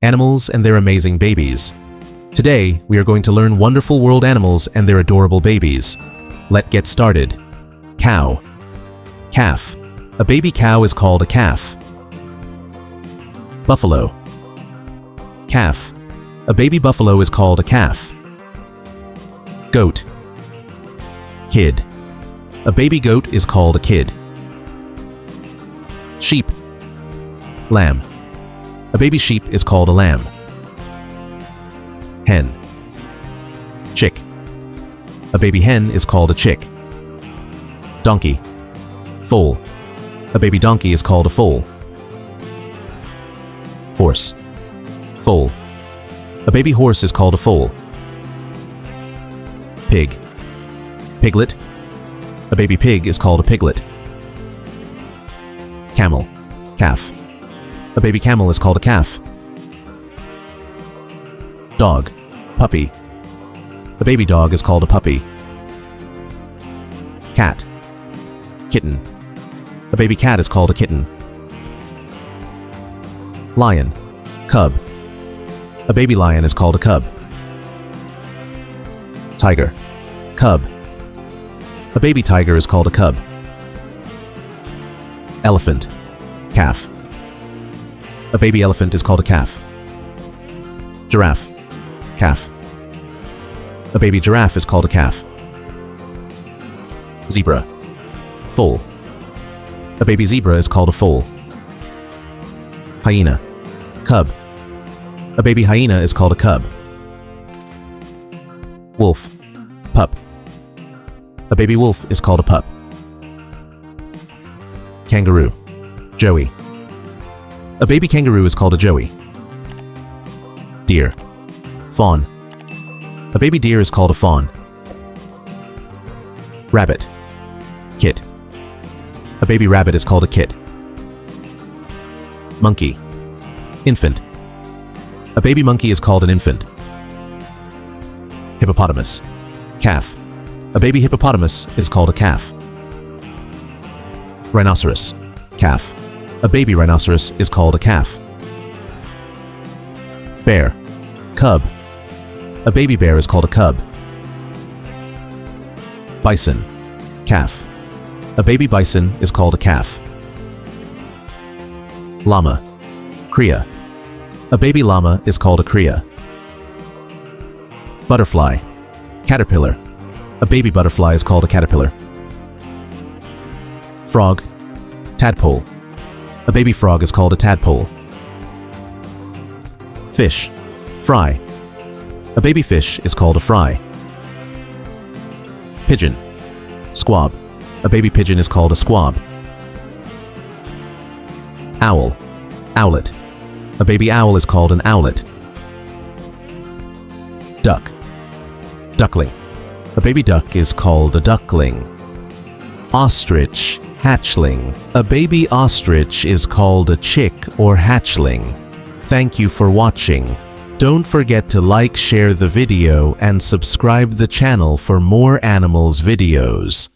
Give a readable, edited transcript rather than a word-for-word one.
Animals and their amazing babies. Today, we are going to learn wonderful world animals and their adorable babies. Let's get started. Cow. Calf. A baby cow is called a calf. Buffalo. Calf. A baby buffalo is called a calf. Goat. Kid. A baby goat is called a kid. Sheep. Lamb. A baby sheep is called a lamb. Hen. Chick. A baby hen is called a chick. Donkey. Foal. A baby donkey is called a foal. Horse. Foal. A baby horse is called a foal. Pig. Piglet. A baby pig is called a piglet. Camel. Calf. A baby camel is called a calf. Dog. Puppy. A baby dog is called a puppy. Cat. Kitten. A baby cat is called a kitten. Lion. Cub. A baby lion is called a cub. Tiger. Cub. A baby tiger is called a cub. Elephant. Calf. A baby elephant is called a calf. Giraffe. Calf. A baby giraffe is called a calf. Zebra. Foal. A baby zebra is called a foal. Hyena. Cub. A baby hyena is called a cub. Wolf. Pup. A baby wolf is called a pup. Kangaroo. Joey. A baby kangaroo is called a joey. Deer. Fawn. A baby deer is called a fawn. Rabbit. Kit. A baby rabbit is called a kit. Monkey. Infant. A baby monkey is called an infant. Hippopotamus. Calf. A baby hippopotamus is called a calf. Rhinoceros. Calf. A baby rhinoceros is called a calf. Bear. Cub. A baby bear is called a cub. Bison. Calf. A baby bison is called a calf. Llama. Cria. A baby llama is called a cria. Butterfly. Caterpillar. A baby butterfly is called a caterpillar. Frog. Tadpole. A baby frog is called a tadpole. Fish. Fry. A baby fish is called a fry. Pigeon. Squab. A baby pigeon is called a squab. Owl. Owlet. A baby owl is called an owlet. Duck. Duckling. A baby duck is called a duckling. Ostrich. Hatchling. A baby ostrich is called a chick or hatchling. Thank you for watching. Don't forget to like, share the video, and subscribe the channel for more animals videos.